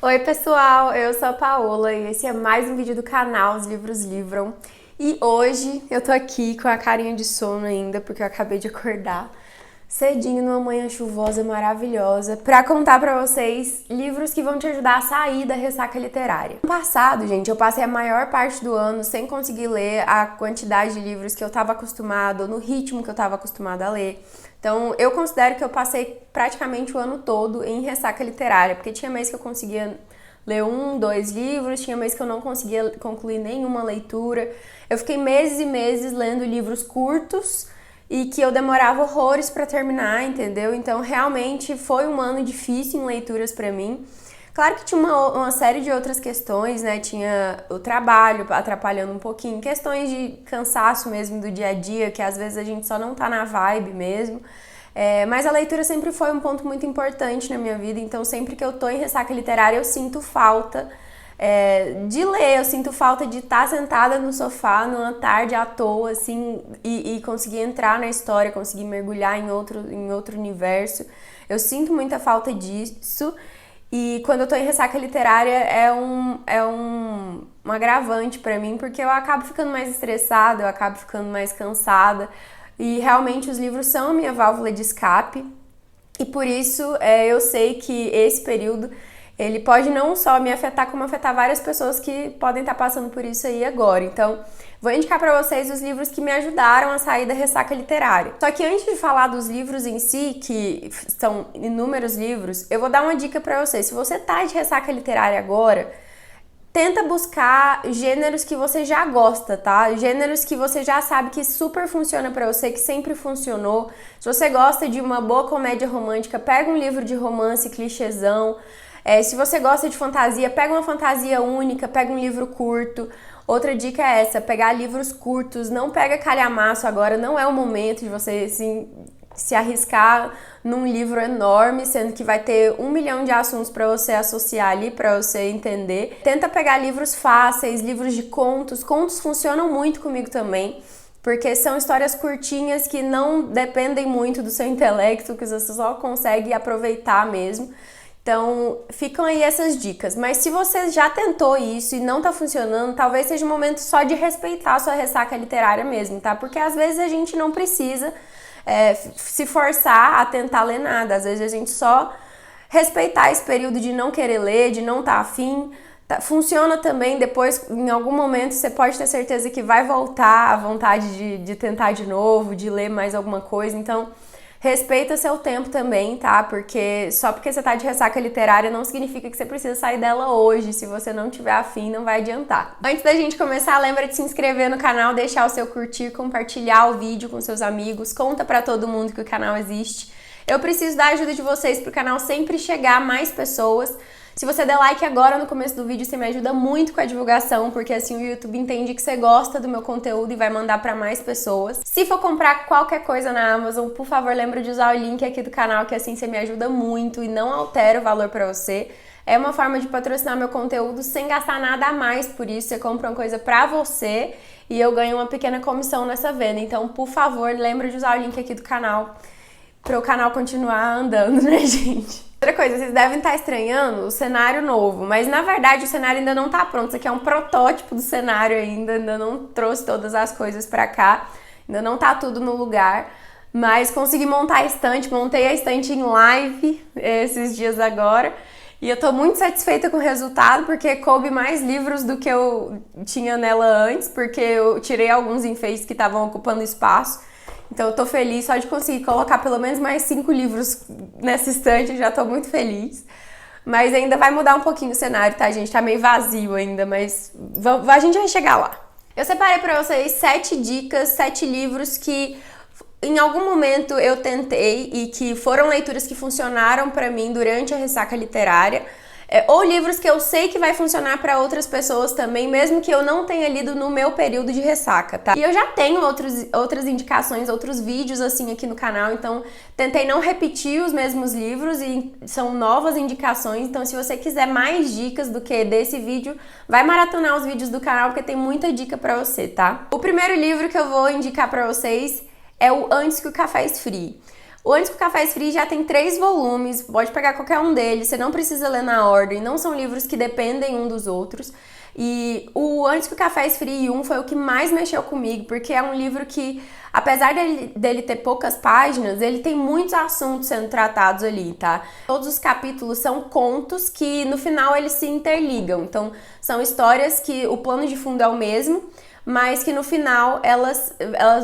Oi pessoal, eu sou a Paola e esse é mais um vídeo do canal Os Livros Livram. E hoje eu tô aqui com a carinha de sono ainda, porque eu acabei de acordar cedinho numa manhã chuvosa maravilhosa pra contar pra vocês livros que vão te ajudar a sair da ressaca literária. No passado, gente, eu passei a maior parte do ano sem conseguir ler a quantidade de livros que eu tava acostumada, ou no ritmo que eu tava acostumada a ler. Então, eu considero que eu passei praticamente o ano todo em ressaca literária, porque tinha mês que eu conseguia ler 2 livros, tinha mês que eu não conseguia concluir nenhuma leitura. Eu fiquei meses e meses lendo livros curtos e que eu demorava horrores para terminar, entendeu? Então, realmente foi um ano difícil em leituras para mim. Claro que tinha uma série de outras questões, né? Tinha o trabalho atrapalhando um pouquinho, questões de cansaço mesmo do dia a dia, que às vezes a gente só não tá na vibe mesmo. Mas a leitura sempre foi um ponto muito importante na minha vida, então sempre que eu tô em ressaca literária eu sinto falta de ler, eu sinto falta de estar sentada no sofá numa tarde à toa, assim, e conseguir entrar na história, conseguir mergulhar em outro universo. Eu sinto muita falta disso. E quando eu tô em ressaca literária é um agravante pra mim, porque eu acabo ficando mais estressada, eu acabo ficando mais cansada. E realmente os livros são a minha válvula de escape. E por isso eu sei que esse período ele pode não só me afetar, como afetar várias pessoas que podem estar passando por isso aí agora. Então, vou indicar para vocês os livros que me ajudaram a sair da ressaca literária. Só que antes de falar dos livros em si, que são inúmeros livros, eu vou dar uma dica para vocês. Se você tá de ressaca literária agora, tenta buscar gêneros que você já gosta, tá? Gêneros que você já sabe que super funciona pra você, que sempre funcionou. Se você gosta de uma boa comédia romântica, pega um livro de romance clichêzão. Se você gosta de fantasia, pega uma fantasia única, pega um livro curto. Outra dica é essa, pegar livros curtos, não pega calhamaço agora, não é o momento de você, assim, se arriscar num livro enorme, sendo que vai ter 1 milhão de assuntos para você associar ali, para você entender. Tenta pegar livros fáceis, livros de contos. Contos funcionam muito comigo também, porque são histórias curtinhas que não dependem muito do seu intelecto, que você só consegue aproveitar mesmo. Então, ficam aí essas dicas. Mas se você já tentou isso e não tá funcionando, talvez seja o momento só de respeitar a sua ressaca literária mesmo, tá? Porque às vezes a gente não precisa se forçar a tentar ler nada. Às vezes a gente só respeitar esse período de não querer ler, de não estar afim. Funciona também, depois, em algum momento, você pode ter certeza que vai voltar a vontade de tentar de novo, de ler mais alguma coisa. Então, respeita seu tempo também, tá? Porque só porque você tá de ressaca literária não significa que você precisa sair dela hoje. Se você não tiver afim, não vai adiantar. Antes da gente começar, lembra de se inscrever no canal, deixar o seu curtir, compartilhar o vídeo com seus amigos, conta pra todo mundo que o canal existe. Eu preciso da ajuda de vocês pro canal sempre chegar a mais pessoas. Se você der like agora no começo do vídeo, você me ajuda muito com a divulgação, porque assim o YouTube entende que você gosta do meu conteúdo e vai mandar pra mais pessoas. Se for comprar qualquer coisa na Amazon, por favor, lembra de usar o link aqui do canal, que assim você me ajuda muito e não altera o valor pra você. É uma forma de patrocinar meu conteúdo sem gastar nada a mais por isso. Você compra uma coisa pra você e eu ganho uma pequena comissão nessa venda. Então, por favor, lembra de usar o link aqui do canal para o canal continuar andando, né, gente? Outra coisa, vocês devem estar estranhando o cenário novo, mas na verdade o cenário ainda não tá pronto. Isso aqui é um protótipo do cenário ainda não trouxe todas as coisas pra cá, ainda não tá tudo no lugar, mas consegui montar a estante, montei a estante em live esses dias agora. E eu tô muito satisfeita com o resultado, porque coube mais livros do que eu tinha nela antes, porque eu tirei alguns enfeites que estavam ocupando espaço. Então eu tô feliz só de conseguir colocar pelo menos mais 5 livros nessa estante, já tô muito feliz. Mas ainda vai mudar um pouquinho o cenário, tá, gente? Tá meio vazio ainda, mas a gente vai chegar lá. Eu separei pra vocês 7 dicas, 7 livros que em algum momento eu tentei e que foram leituras que funcionaram pra mim durante a ressaca literária. Ou livros que eu sei que vai funcionar para outras pessoas também, mesmo que eu não tenha lido no meu período de ressaca, tá? E eu já tenho outras indicações, outros vídeos assim aqui no canal, então tentei não repetir os mesmos livros e são novas indicações, então se você quiser mais dicas do que desse vídeo, vai maratonar os vídeos do canal porque tem muita dica pra você, tá? O primeiro livro que eu vou indicar pra vocês é o Antes que o Café Esfrie. O Antes que o Café Esfrie já tem 3 volumes, pode pegar qualquer um deles, você não precisa ler na ordem, não são livros que dependem um dos outros. E o Antes que o Café Esfrie 1 foi o que mais mexeu comigo, porque é um livro que, apesar dele ter poucas páginas, ele tem muitos assuntos sendo tratados ali, tá? Todos os capítulos são contos que no final eles se interligam, então são histórias que o plano de fundo é o mesmo, mas que no final elas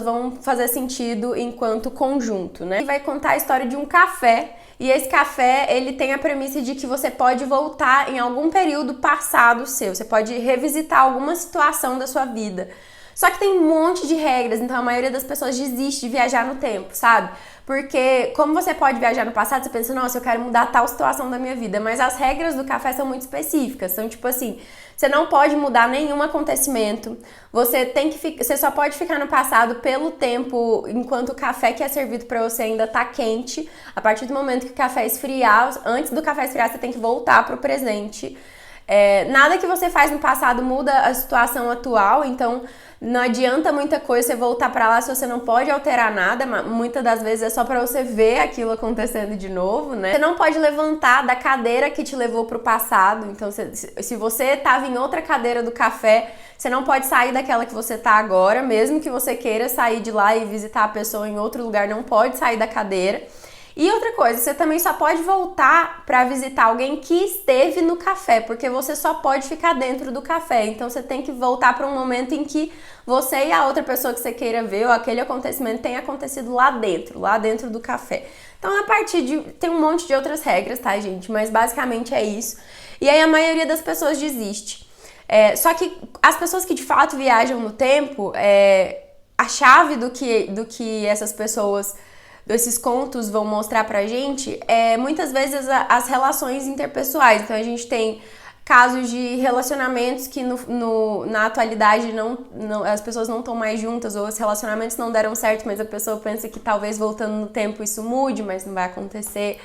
vão fazer sentido enquanto conjunto, né? E vai contar a história de um café, e esse café, ele tem a premissa de que você pode voltar em algum período passado seu, você pode revisitar alguma situação da sua vida. Só que tem um monte de regras, então a maioria das pessoas desiste de viajar no tempo, sabe? Porque como você pode viajar no passado, você pensa, nossa, eu quero mudar tal situação da minha vida, mas as regras do café são muito específicas, são tipo assim, você não pode mudar nenhum acontecimento, você só pode ficar no passado pelo tempo enquanto o café que é servido pra você ainda tá quente. A partir do momento que o café esfriar, antes do café esfriar, você tem que voltar pro presente. Nada que você faz no passado muda a situação atual, então não adianta muita coisa você voltar pra lá se você não pode alterar nada, muitas das vezes é só pra você ver aquilo acontecendo de novo, né? Você não pode levantar da cadeira que te levou pro passado, então se você tava em outra cadeira do café, você não pode sair daquela que você tá agora, mesmo que você queira sair de lá e visitar a pessoa em outro lugar, não pode sair da cadeira. E outra coisa, você também só pode voltar para visitar alguém que esteve no café, porque você só pode ficar dentro do café. Então você tem que voltar para um momento em que você e a outra pessoa que você queira ver, ou aquele acontecimento tenha acontecido lá dentro do café. Então tem um monte de outras regras, tá, gente? Mas basicamente é isso. E aí a maioria das pessoas desiste. Só que as pessoas que de fato viajam no tempo, a chave do que essas pessoas, desses contos vão mostrar pra gente muitas vezes as relações interpessoais. Então a gente tem casos de relacionamentos que na atualidade as pessoas não estão mais juntas, ou os relacionamentos não deram certo, mas a pessoa pensa que talvez voltando no tempo isso mude, mas não vai acontecer.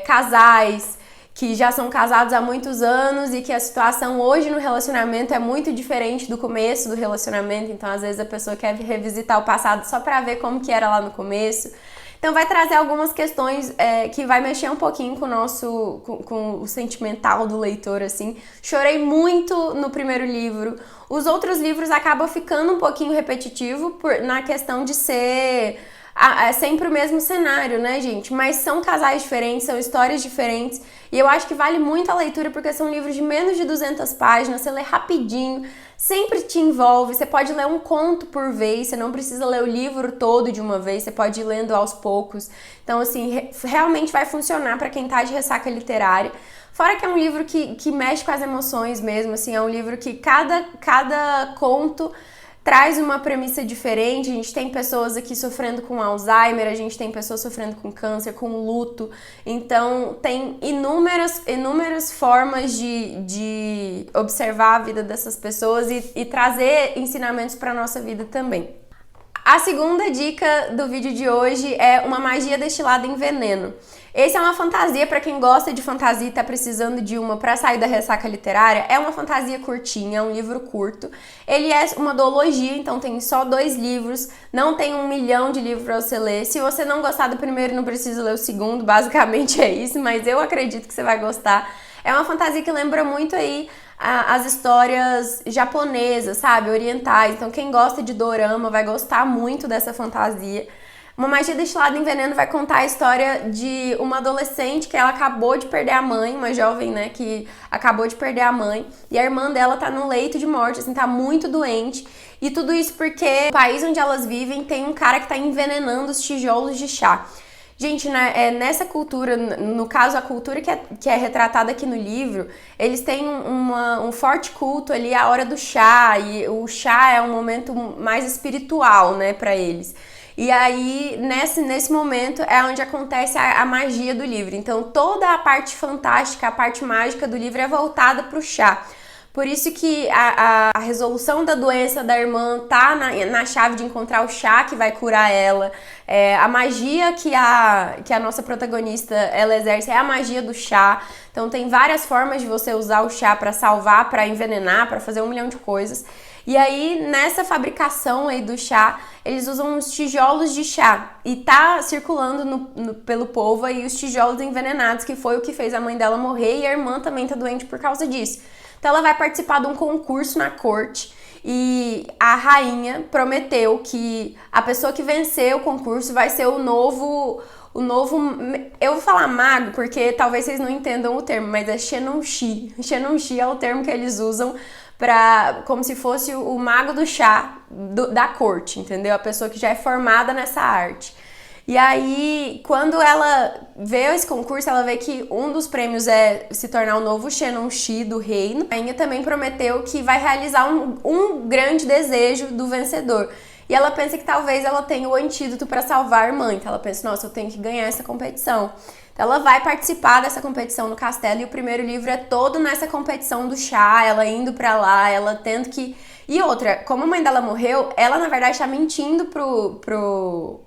Casais que já são casados há muitos anos e que a situação hoje no relacionamento é muito diferente do começo do relacionamento, então às vezes a pessoa quer revisitar o passado só pra ver como que era lá no começo. Então vai trazer algumas questões que vai mexer um pouquinho com o sentimental do leitor, assim. Chorei muito no primeiro livro. Os outros livros acabam ficando um pouquinho repetitivo na questão de ser sempre o mesmo cenário, né, gente? Mas são casais diferentes, são histórias diferentes. E eu acho que vale muito a leitura porque são livros de menos de 200 páginas, você lê rapidinho, sempre te envolve. Você pode ler um conto por vez, você não precisa ler o livro todo de uma vez, você pode ir lendo aos poucos. Então, assim, realmente vai funcionar para quem tá de ressaca literária. Fora que é um livro que mexe com as emoções mesmo, assim, é um livro que cada conto traz uma premissa diferente. A gente tem pessoas aqui sofrendo com Alzheimer, a gente tem pessoas sofrendo com câncer, com luto. Então, tem inúmeras formas de observar a vida dessas pessoas e trazer ensinamentos para nossa vida também. A segunda dica do vídeo de hoje é Uma Magia Destilada em Veneno. Esse é uma fantasia para quem gosta de fantasia e tá precisando de uma para sair da ressaca literária. É uma fantasia curtinha, é um livro curto. Ele é uma duologia, então tem só 2 livros, não tem 1 milhão de livros para você ler. Se você não gostar do primeiro, não precisa ler o segundo, basicamente é isso, mas eu acredito que você vai gostar. É uma fantasia que lembra muito aí as histórias japonesas, sabe? Orientais. Então quem gosta de dorama vai gostar muito dessa fantasia. Uma Magia Destilada em Veneno vai contar a história de uma adolescente que ela acabou de perder a mãe, uma jovem, né, que acabou de perder a mãe, e a irmã dela tá no leito de morte, assim, tá muito doente. E tudo isso porque o país onde elas vivem tem um cara que tá envenenando os tijolos de chá. Gente, né, nessa cultura, no caso a cultura que é retratada aqui no livro, eles têm um forte culto ali à hora do chá, e o chá é um momento mais espiritual, né, pra eles. E aí, nesse momento, é onde acontece a magia do livro. Então, toda a parte fantástica, a parte mágica do livro é voltada pro chá. Por isso que a resolução da doença da irmã tá na chave de encontrar o chá que vai curar ela. A magia que a nossa protagonista ela exerce é a magia do chá. Então tem várias formas de você usar o chá para salvar, para envenenar, para fazer 1 milhão de coisas. E aí, nessa fabricação aí do chá, eles usam uns tijolos de chá. E tá circulando pelo povo aí os tijolos envenenados, que foi o que fez a mãe dela morrer, e a irmã também tá doente por causa disso. Então ela vai participar de um concurso na corte, e a rainha prometeu que a pessoa que vencer o concurso vai ser o novo, eu vou falar mago porque talvez vocês não entendam o termo, mas é Shennong-shi. Shennong-shi é o termo que eles usam como se fosse o mago do chá da corte, entendeu? A pessoa que já é formada nessa arte. E aí, quando ela vê esse concurso, ela vê que um dos prêmios é se tornar o novo Shennong-shi do reino. A rainha também prometeu que vai realizar um grande desejo do vencedor. E ela pensa que talvez ela tenha o antídoto para salvar a irmã. Então ela pensa, nossa, eu tenho que ganhar essa competição. Então ela vai participar dessa competição no castelo, e o primeiro livro é todo nessa competição do chá, ela indo pra lá, ela tendo que... E outra, como a mãe dela morreu, ela na verdade tá mentindo pro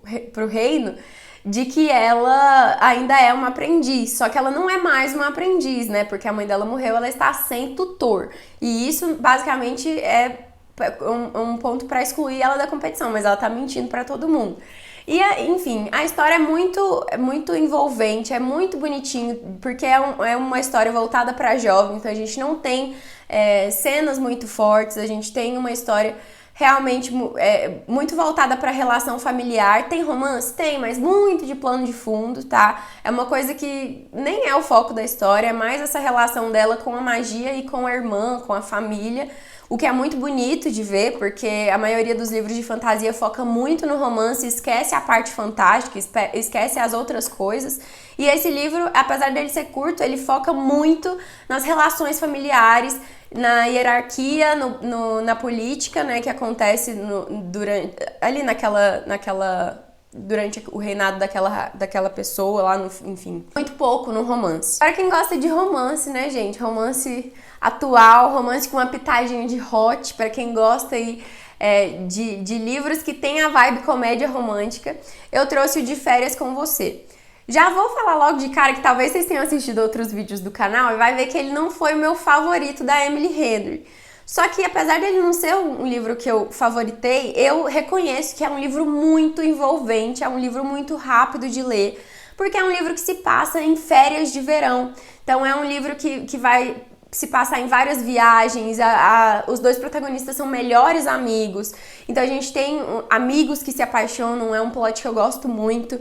reino de que ela ainda é uma aprendiz, só que ela não é mais uma aprendiz, né? Porque a mãe dela morreu, ela está sem tutor. E isso basicamente é um ponto para excluir ela da competição, mas ela tá mentindo para todo mundo. E, enfim, a história é muito envolvente, é muito bonitinho, porque é uma história voltada para jovem, então a gente não tem cenas muito fortes, a gente tem uma história realmente muito voltada para a relação familiar. Tem romance? Tem, mas muito de plano de fundo, tá? É uma coisa que nem é o foco da história, é mais essa relação dela com a magia e com a irmã, com a família. O que é muito bonito de ver, porque a maioria dos livros de fantasia foca muito no romance, esquece a parte fantástica, esquece as outras coisas. E esse livro, apesar dele ser curto, ele foca muito nas relações familiares, na hierarquia, na política, né, que acontece durante o reinado daquela pessoa lá, enfim. Muito pouco no romance. Para quem gosta de romance, né, gente? Romance atual, romance com uma pitadinha de hot, para quem gosta aí de livros que tem a vibe comédia romântica, eu trouxe o De Férias com Você. Já vou falar logo de cara que talvez vocês tenham assistido outros vídeos do canal e vai ver que ele não foi o meu favorito da Emily Henry. Só que apesar dele não ser um livro que eu favoritei, eu reconheço que é um livro muito envolvente, é um livro muito rápido de ler, porque é um livro que se passa em férias de verão. Então é um livro que vai se passar em várias viagens, os dois protagonistas são melhores amigos, então a gente tem amigos que se apaixonam, é um plot que eu gosto muito,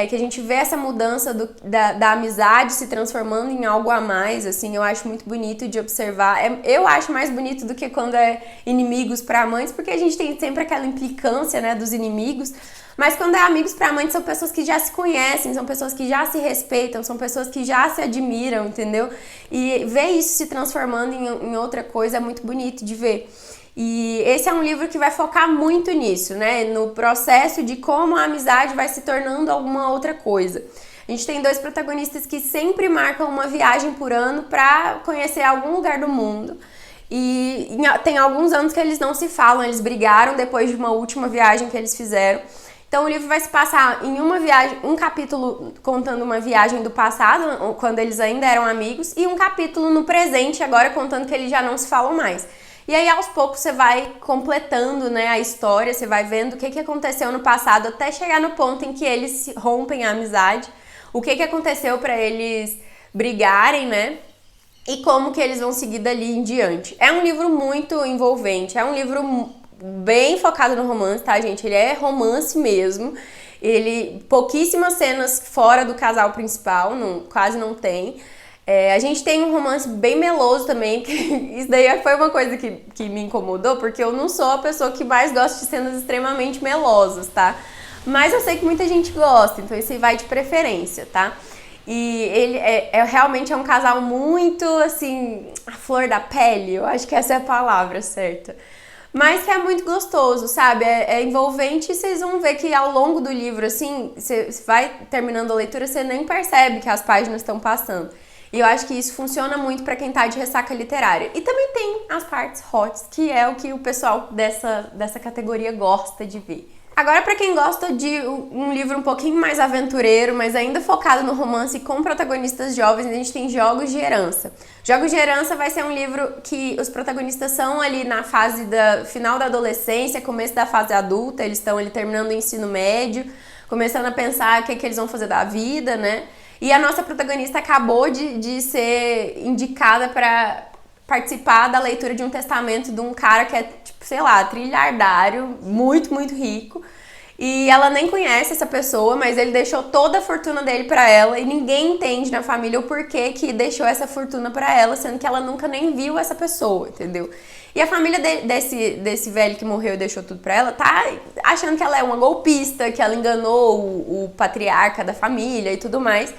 que a gente vê essa mudança da amizade se transformando em algo a mais, assim, eu acho muito bonito de observar, eu acho mais bonito do que quando é inimigos para amantes, porque a gente tem sempre aquela implicância, né, dos inimigos. Mas quando é amigos para amantes, são pessoas que já se conhecem, são pessoas que já se respeitam, são pessoas que já se admiram, entendeu? E ver isso se transformando em outra coisa é muito bonito de ver. E esse é um livro que vai focar muito nisso, né? No processo de como a amizade vai se tornando alguma outra coisa. A gente tem dois protagonistas que sempre marcam uma viagem por ano para conhecer algum lugar do mundo. E tem alguns anos que eles não se falam, eles brigaram depois de uma última viagem que eles fizeram. Então o livro vai se passar em uma viagem, um capítulo contando uma viagem do passado, quando eles ainda eram amigos, e um capítulo no presente, agora contando que eles já não se falam mais. E aí aos poucos você vai completando, né, a história, você vai vendo o que aconteceu no passado até chegar no ponto em que eles rompem a amizade, o que aconteceu para eles brigarem, né? E como que eles vão seguir dali em diante. É um livro muito envolvente, é um livro bem focado no romance, tá, gente? Ele é romance mesmo. Pouquíssimas cenas fora do casal principal, quase não tem. A gente tem um romance bem meloso também, que isso daí foi uma coisa que me incomodou, porque eu não sou a pessoa que mais gosta de cenas extremamente melosas, tá? Mas eu sei que muita gente gosta, então isso aí vai de preferência, tá? E ele realmente é um casal muito, assim, a flor da pele, eu acho que essa é a palavra certa. Mas que é muito gostoso, sabe? É envolvente e vocês vão ver que ao longo do livro, assim, você vai terminando a leitura, você nem percebe que as páginas estão passando. E eu acho que isso funciona muito pra quem tá de ressaca literária. E também tem as partes hots, que é o que o pessoal dessa categoria gosta de ver. Agora, pra quem gosta de um livro um pouquinho mais aventureiro, mas ainda focado no romance com protagonistas jovens, a gente tem Jogos de Herança. Jogos de Herança vai ser um livro que os protagonistas são ali na fase final da adolescência, começo da fase adulta, eles estão ali terminando o ensino médio, começando a pensar o que eles vão fazer da vida, né? E a nossa protagonista acabou de ser indicada para participar da leitura de um testamento de um cara que é, tipo, sei lá, trilhardário, muito, muito rico. E ela nem conhece essa pessoa, mas ele deixou toda a fortuna dele pra ela e ninguém entende na família o porquê que deixou essa fortuna pra ela, sendo que ela nunca nem viu essa pessoa, entendeu? E a família desse velho que morreu e deixou tudo pra ela tá achando que ela é uma golpista, que ela enganou o patriarca da família e tudo mais.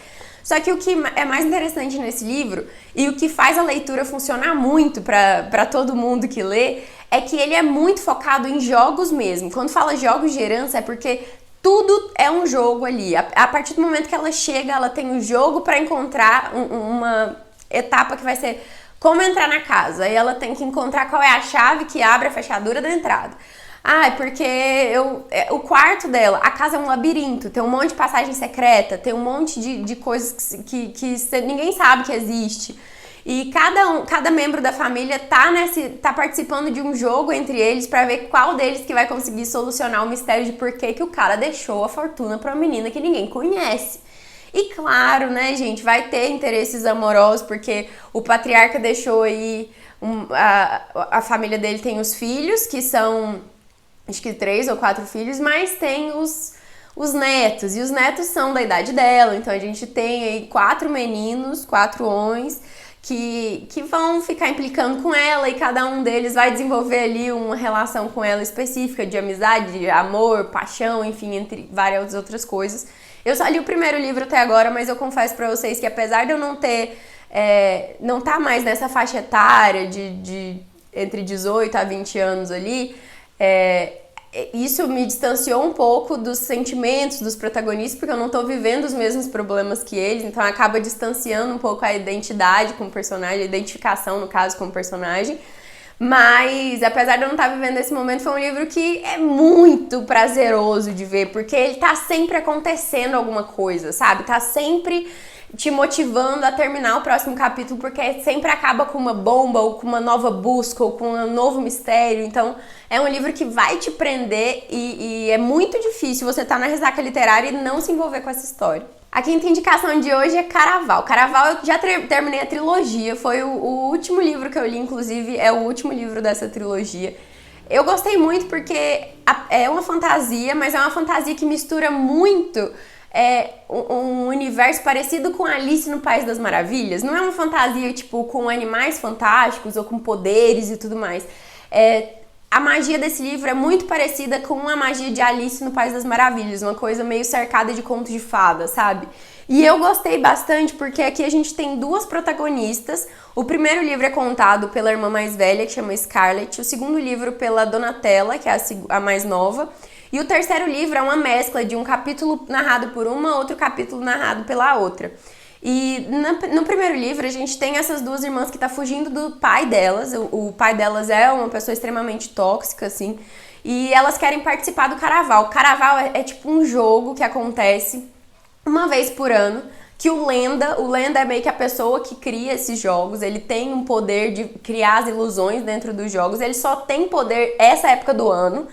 Só que o que é mais interessante nesse livro e o que faz a leitura funcionar muito pra todo mundo que lê é que ele é muito focado em jogos mesmo. Quando fala jogos de herança é porque tudo é um jogo ali. A partir do momento que ela chega, ela tem um jogo pra encontrar uma etapa que vai ser como entrar na casa. Aí ela tem que encontrar qual é a chave que abre a fechadura da entrada. Ah, é porque o quarto dela, a casa é um labirinto, tem um monte de passagem secreta, tem um monte de coisas que ninguém sabe que existe. E cada membro da família tá participando de um jogo entre eles pra ver qual deles que vai conseguir solucionar o mistério de por que o cara deixou a fortuna pra uma menina que ninguém conhece. E claro, né, gente, vai ter interesses amorosos, porque o patriarca deixou aí, a família dele tem os filhos, que são, acho que 3 ou 4 filhos, mas tem os netos, e os netos são da idade dela, então a gente tem aí 4 meninos, 4 homens, que vão ficar implicando com ela e cada um deles vai desenvolver ali uma relação com ela específica de amizade, amor, paixão, enfim, entre várias outras coisas. Eu só li o primeiro livro até agora, mas eu confesso pra vocês que apesar de eu não tá mais nessa faixa etária de entre 18 a 20 anos ali, isso me distanciou um pouco dos sentimentos dos protagonistas, porque eu não tô vivendo os mesmos problemas que eles, então acaba distanciando um pouco a identidade com o personagem, a identificação, no caso, com o personagem. Mas, apesar de eu não estar vivendo esse momento, foi um livro que é muito prazeroso de ver, porque ele tá sempre acontecendo alguma coisa, sabe? Tá sempre te motivando a terminar o próximo capítulo, porque sempre acaba com uma bomba, ou com uma nova busca, ou com um novo mistério. Então, é um livro que vai te prender e é muito difícil você estar na ressaca literária e não se envolver com essa história. A quinta indicação de hoje é Caraval. Caraval, eu já terminei a trilogia, foi o último livro que eu li, inclusive, é o último livro dessa trilogia. Eu gostei muito porque é uma fantasia, mas é uma fantasia que mistura muito um universo parecido com Alice no País das Maravilhas. Não é uma fantasia, tipo, com animais fantásticos ou com poderes e tudo mais. A magia desse livro é muito parecida com a magia de Alice no País das Maravilhas, uma coisa meio cercada de contos de fada, sabe? E eu gostei bastante porque aqui a gente tem 2 protagonistas. O primeiro livro é contado pela irmã mais velha, que chama Scarlett. O segundo livro pela Donatella, que é a mais nova. E o terceiro livro é uma mescla de um capítulo narrado por uma, outro capítulo narrado pela outra. E no primeiro livro a gente tem essas 2 irmãs que tá fugindo do pai delas. O pai delas é uma pessoa extremamente tóxica, assim. E elas querem participar do Caraval. O Caraval é tipo um jogo que acontece uma vez por ano. Que o Lenda é meio que a pessoa que cria esses jogos. Ele tem um poder de criar as ilusões dentro dos jogos. Ele só tem poder essa época do ano.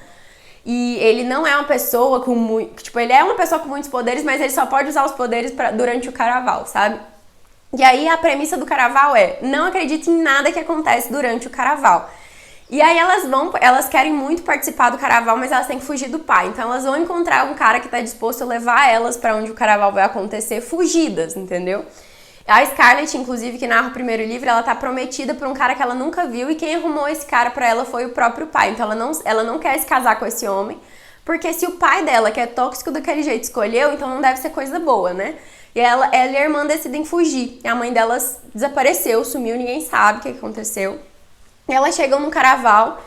E ele não é uma pessoa com muito... Tipo, ele é uma pessoa com muitos poderes, mas ele só pode usar os poderes durante o Caraval, sabe? E aí a premissa do Caraval é: não acredite em nada que acontece durante o Caraval. E aí elas querem muito participar do Caraval, mas elas têm que fugir do pai. Então elas vão encontrar um cara que tá disposto a levar elas pra onde o Caraval vai acontecer, fugidas, entendeu? A Scarlett, inclusive, que narra o primeiro livro, ela tá prometida por um cara que ela nunca viu, e quem arrumou esse cara pra ela foi o próprio pai. Então ela não quer se casar com esse homem, porque se o pai dela, que é tóxico daquele jeito, escolheu, então não deve ser coisa boa, né? E ela e a irmã decidem fugir. E a mãe delas desapareceu, sumiu, ninguém sabe o que aconteceu. E elas chegam no Caraval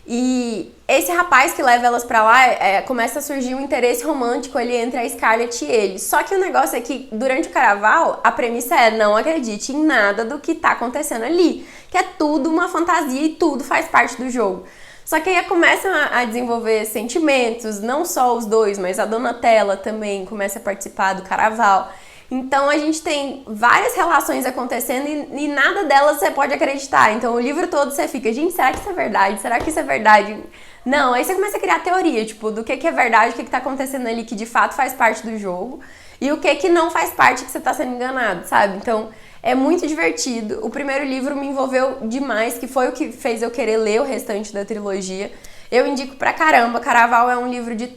e esse rapaz que leva elas pra lá, começa a surgir um interesse romântico ali entre a Scarlett e ele. Só que o negócio é que durante o Caraval, a premissa é: não acredite em nada do que tá acontecendo ali, que é tudo uma fantasia e tudo faz parte do jogo. Só que aí começam a desenvolver sentimentos, não só os dois, mas a Donatella também começa a participar do Caraval. Então a gente tem várias relações acontecendo e nada delas você pode acreditar. Então o livro todo você fica, gente, será que isso é verdade? Será que isso é verdade? Não, aí você começa a criar teoria, tipo, do que é verdade, o que tá acontecendo ali que de fato faz parte do jogo e o que não faz parte, que você tá sendo enganado, sabe? Então é muito divertido. O primeiro livro me envolveu demais, que foi o que fez eu querer ler o restante da trilogia. Eu indico pra caramba. Caraval é um livro de...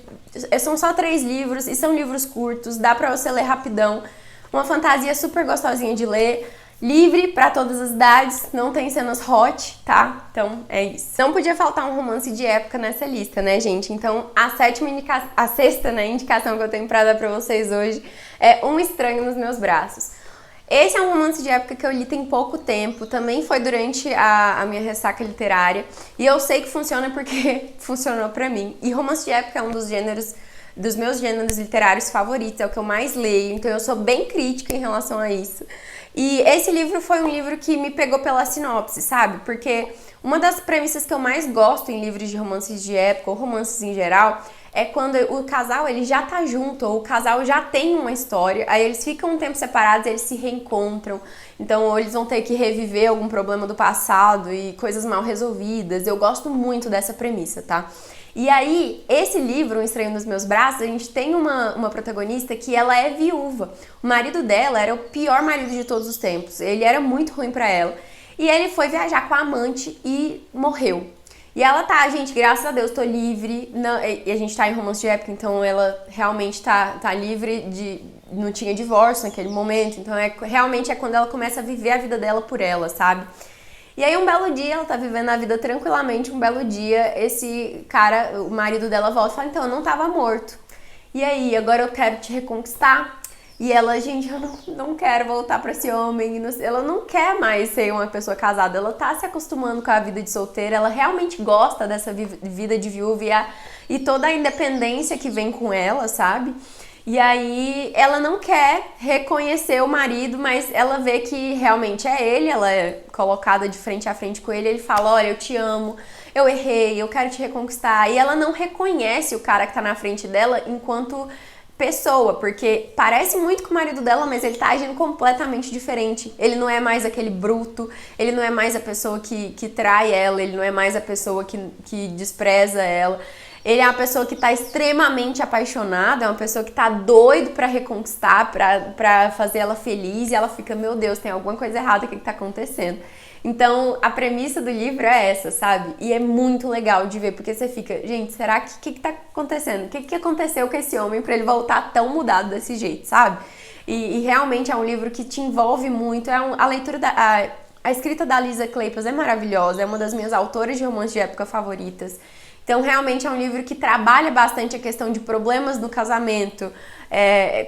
São só 3 livros e são livros curtos, dá pra você ler rapidão. Uma fantasia super gostosinha de ler, livre pra todas as idades, não tem cenas hot, tá? Então é isso. Não podia faltar um romance de época nessa lista, né, gente? Então a sexta, né, indicação que eu tenho pra dar pra vocês hoje é Um Estranho nos Meus Braços. Esse é um romance de época que eu li tem pouco tempo, também foi durante a minha ressaca literária, e eu sei que funciona porque funcionou pra mim. E romance de época é um dos meus gêneros literários favoritos, é o que eu mais leio, então eu sou bem crítica em relação a isso. E esse livro foi um livro que me pegou pela sinopse, sabe? Porque uma das premissas que eu mais gosto em livros de romances de época, ou romances em geral, é quando o casal ele já tá junto, ou o casal já tem uma história, aí eles ficam um tempo separados e eles se reencontram. Então, ou eles vão ter que reviver algum problema do passado e coisas mal resolvidas. Eu gosto muito dessa premissa, tá? E aí, esse livro, Um Estranho nos Meus Braços, a gente tem uma protagonista que ela é viúva. O marido dela era o pior marido de todos os tempos. Ele era muito ruim pra ela. E ele foi viajar com a amante e morreu. E ela tá, gente, graças a Deus, tô livre. Não, e a gente tá em romance de época, então ela realmente tá livre de... Não tinha divórcio naquele momento, então realmente é quando ela começa a viver a vida dela por ela, sabe? E aí um belo dia, ela tá vivendo a vida tranquilamente, um belo dia, esse cara, o marido dela volta e fala, então, eu não tava morto. E aí, agora eu quero te reconquistar. E ela, gente, eu não quero voltar pra esse homem. Ela não quer mais ser uma pessoa casada. Ela tá se acostumando com a vida de solteira. Ela realmente gosta dessa vida de viúva e toda a independência que vem com ela, sabe? E aí ela não quer reconhecer o marido, mas ela vê que realmente é ele. Ela é colocada de frente a frente com ele. Ele fala, olha, eu te amo, eu errei, eu quero te reconquistar. E ela não reconhece o cara que tá na frente dela enquanto... pessoa, porque parece muito com o marido dela, mas ele tá agindo completamente diferente. Ele não é mais aquele bruto, ele não é mais a pessoa que trai ela, ele não é mais a pessoa que despreza ela. Ele é uma pessoa que tá extremamente apaixonada, é uma pessoa que tá doido pra reconquistar, pra fazer ela feliz, e ela fica, meu Deus, tem alguma coisa errada aqui que tá acontecendo. Então, a premissa do livro é essa, sabe? E é muito legal de ver, porque você fica, gente, será que tá acontecendo? O que aconteceu com esse homem pra ele voltar tão mudado desse jeito, sabe? E realmente é um livro que te envolve muito, a leitura a escrita da Lisa Kleypas é maravilhosa, é uma das minhas autoras de romance de época favoritas. Então, realmente é um livro que trabalha bastante a questão de problemas no casamento,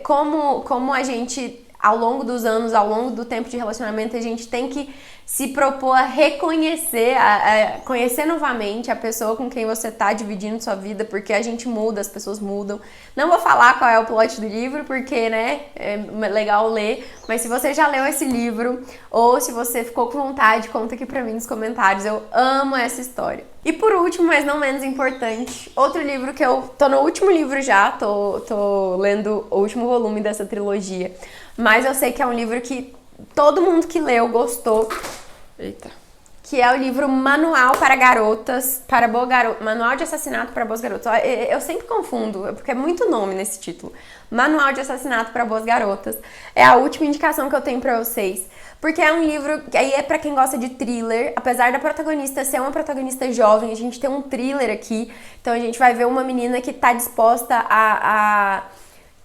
como a gente, ao longo dos anos, ao longo do tempo de relacionamento, a gente tem que se propor a reconhecer, a conhecer novamente a pessoa com quem você tá dividindo sua vida, porque a gente muda, as pessoas mudam. Não vou falar qual é o plot do livro, porque, né, é legal ler, mas se você já leu esse livro, ou se você ficou com vontade, conta aqui pra mim nos comentários, eu amo essa história. E por último, mas não menos importante, outro livro que eu tô no último livro já, tô lendo o último volume dessa trilogia, mas eu sei que é um livro que todo mundo que leu gostou. Eita. Que é o livro Manual para Garotas, Manual de Assassinato para Boas Garotas. Eu sempre confundo, porque é muito nome nesse título. Manual de Assassinato para Boas Garotas. É a última indicação que eu tenho pra vocês. Porque é um livro que aí é pra quem gosta de thriller. Apesar da protagonista ser uma protagonista jovem, a gente tem um thriller aqui. Então a gente vai ver uma menina que tá disposta a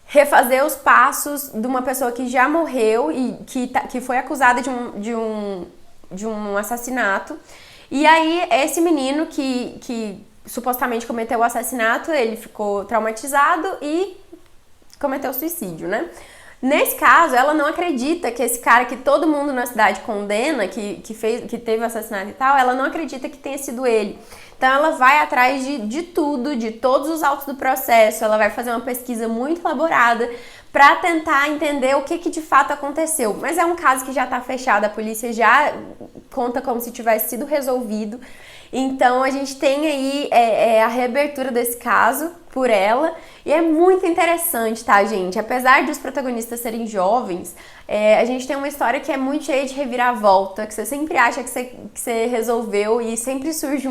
refazer os passos de uma pessoa que já morreu e que foi acusada de um assassinato. E aí, esse menino que supostamente cometeu o assassinato, ele ficou traumatizado e cometeu suicídio, né? Nesse caso, ela não acredita que esse cara que todo mundo na cidade condena, que teve o assassinato e tal, ela não acredita que tenha sido ele. Então ela vai atrás de tudo, de todos os autos do processo, ela vai fazer uma pesquisa muito elaborada pra tentar entender o que de fato aconteceu. Mas é um caso que já tá fechado, a polícia já conta como se tivesse sido resolvido. Então a gente tem aí a reabertura desse caso por ela, e é muito interessante, tá, gente? Apesar dos protagonistas serem jovens, a gente tem uma história que é muito cheia de reviravolta, que você sempre acha que você resolveu e sempre surge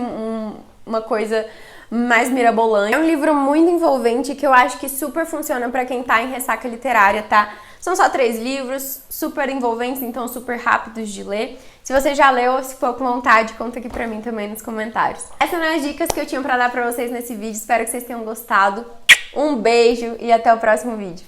uma coisa mais mirabolante. É um livro muito envolvente que eu acho que super funciona pra quem tá em ressaca literária, tá? São só 3 livros, super envolventes, então super rápidos de ler. Se você já leu, se for com vontade, conta aqui pra mim também nos comentários. Essas são as dicas que eu tinha pra dar pra vocês nesse vídeo. Espero que vocês tenham gostado. Um beijo e até o próximo vídeo.